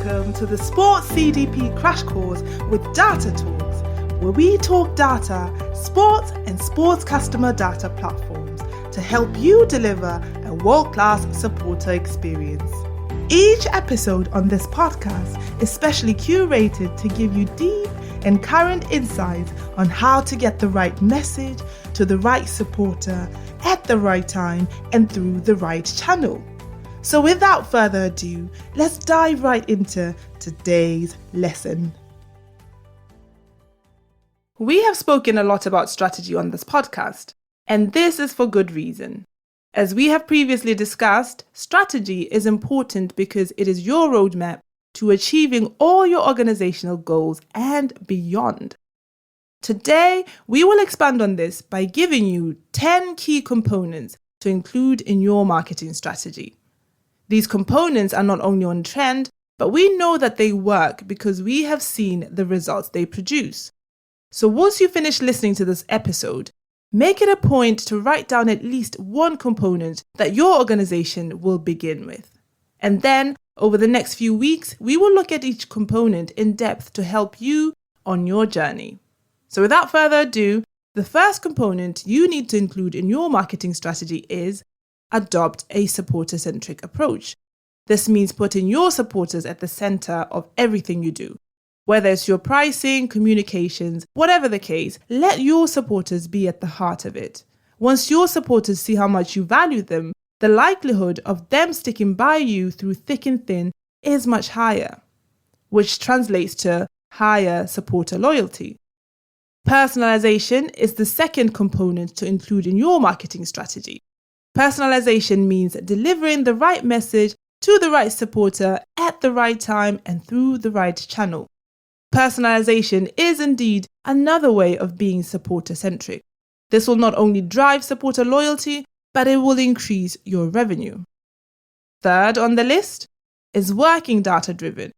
welcome to the Sports CDP Crash Course with Data Talks, where we talk data, sports and sports customer data platforms to help you deliver a world-class supporter experience. Each episode on this podcast is specially curated to give you deep and current insights on how to get the right message to the right supporter at the right time and through the right channel. So without further ado, let's dive right into today's lesson. We have spoken a lot about strategy on this podcast, and this is for good reason. As we have previously discussed, strategy is important because it is your roadmap to achieving all your organizational goals and beyond. Today, we will expand on this by giving you 10 key components to include in your marketing strategy. These components are not only on trend, but we know that they work because we have seen the results they produce. So once you finish listening to this episode, make it a point to write down at least one component that your organization will begin with. And then, over the next few weeks, we will look at each component in depth to help you on your journey. So without further ado, the first component you need to include in your marketing strategy is adopt a supporter-centric approach. This means putting your supporters at the center of everything you do. Whether it's your pricing, communications, whatever the case, let your supporters be at the heart of it. Once your supporters see how much you value them, the likelihood of them sticking by you through thick and thin is much higher, which translates to higher supporter loyalty. Personalization is the second component to include in your marketing strategy. Personalization means delivering the right message to the right supporter at the right time and through the right channel. Personalization is indeed another way of being supporter-centric. This will not only drive supporter loyalty, but it will increase your revenue. Third on the list is working data-driven.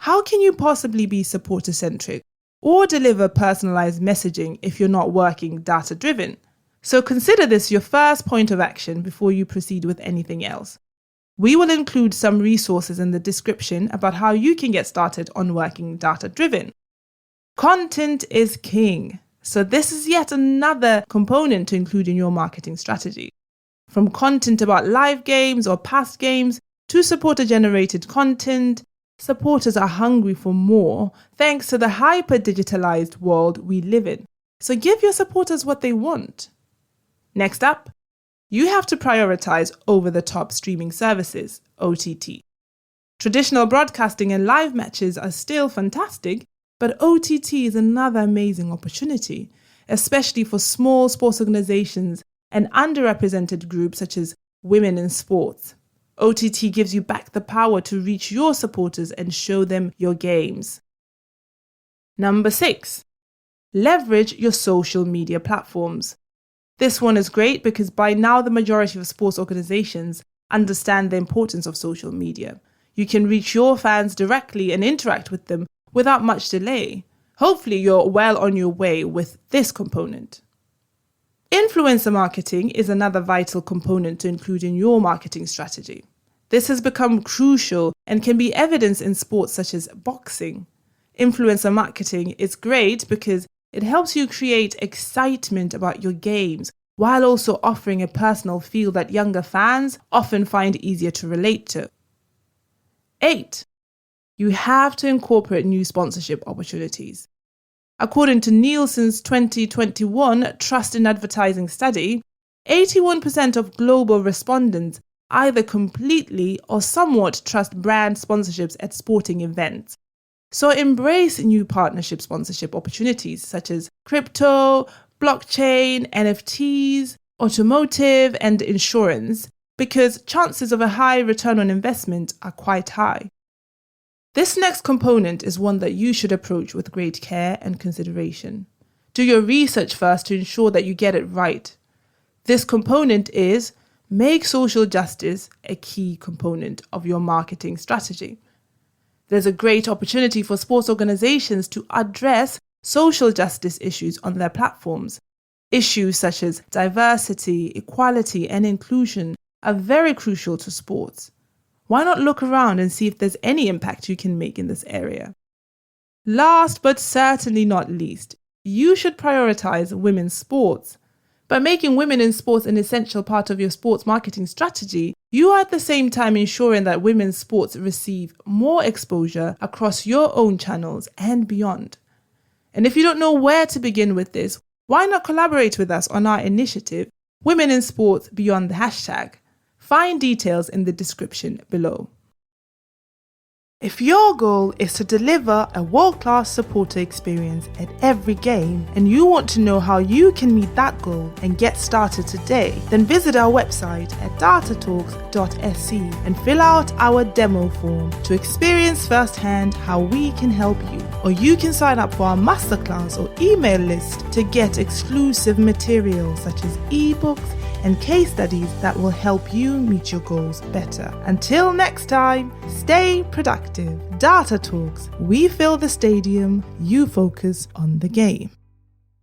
How can you possibly be supporter-centric or deliver personalized messaging if you're not working data-driven? So consider this your first point of action before you proceed with anything else. We will include some resources in the description about how you can get started on working data-driven. Content is king. So this is yet another component to include in your marketing strategy. From content about live games or past games to supporter-generated content, supporters are hungry for more thanks to the hyper-digitalized world we live in. So give your supporters what they want. Next up, you have to prioritize over-the-top streaming services, OTT. Traditional broadcasting and live matches are still fantastic, but OTT is another amazing opportunity, especially for small sports organizations and underrepresented groups such as women in sports. OTT gives you back the power to reach your supporters and show them your games. Number 6, leverage your social media platforms. This one is great because by now the majority of sports organizations understand the importance of social media. You can reach your fans directly and interact with them without much delay. Hopefully you're well on your way with this component. Influencer marketing is another vital component to include in your marketing strategy. This has become crucial and can be evidenced in sports such as boxing. Influencer marketing is great because it helps you create excitement about your games while also offering a personal feel that younger fans often find easier to relate to. 8, you have to incorporate new sponsorship opportunities. According to Nielsen's 2021 Trust in Advertising study, 81% of global respondents either completely or somewhat trust brand sponsorships at sporting events. So embrace new partnership sponsorship opportunities such as crypto, blockchain, NFTs, automotive, and insurance because chances of a high return on investment are quite high. This next component is one that you should approach with great care and consideration. Do your research first to ensure that you get it right. This component is make social justice a key component of your marketing strategy. There's a great opportunity for sports organizations to address social justice issues on their platforms. Issues such as diversity, equality, and inclusion are very crucial to sports. why not look around and see if there's any impact you can make in this area? Last but certainly not least, you should prioritize women's sports. By making women in sports an essential part of your sports marketing strategy, you are at the same time ensuring that women's sports receive more exposure across your own channels and beyond. And if you don't know where to begin with this, why not collaborate with us on our initiative, Women in Sports Beyond the Hashtag? Find details in the description below. If your goal is to deliver a world-class supporter experience at every game and you want to know how you can meet that goal and get started today, then visit our website at datatalks.sc and fill out our demo form to experience firsthand how we can help you. Or you can sign up for our masterclass or email list to get exclusive materials such as ebooks and case studies that will help you meet your goals better. Until next time, stay productive. Data Talks. We fill the stadium, you focus on the game.